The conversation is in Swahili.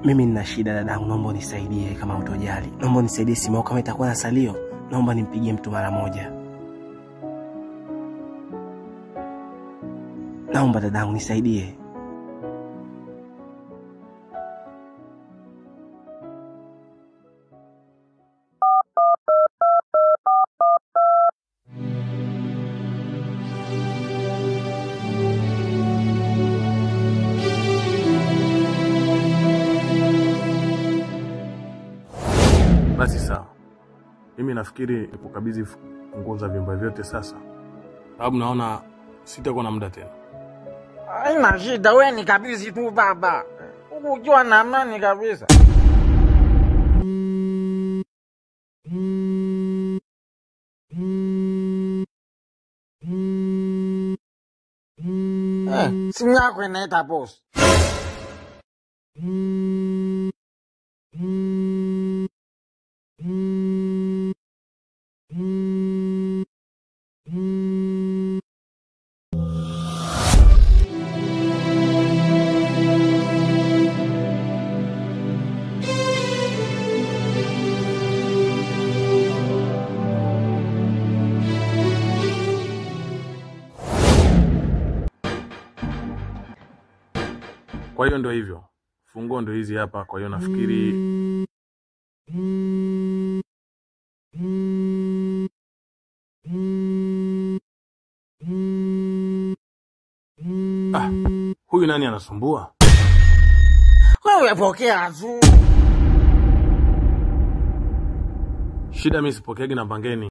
Mimi nina shida dadangu, naomba unisaidie kama utojali. Naomba unisaidie simu yako kama itakuwa na salio. Naomba nimpigie mtu mara moja. Naomba dadangu nisaidie. Basi sawa. Mimi nafikiri nikukabidhi funguo za vyumba vyote sasa. Sababu naona sitakuwa na muda tena. Haina shida, wewe nikabidhi tu baba. Ukujua na amani kabisa. Simu yako inaita boss. Kwa hiyo ndio hivyo. Funguo ndio hizi hapa, kwa hiyo nafikiri huyu nani anasumbua? Wewe pokea tu. Shida mimi sipokeagi namba ngeni.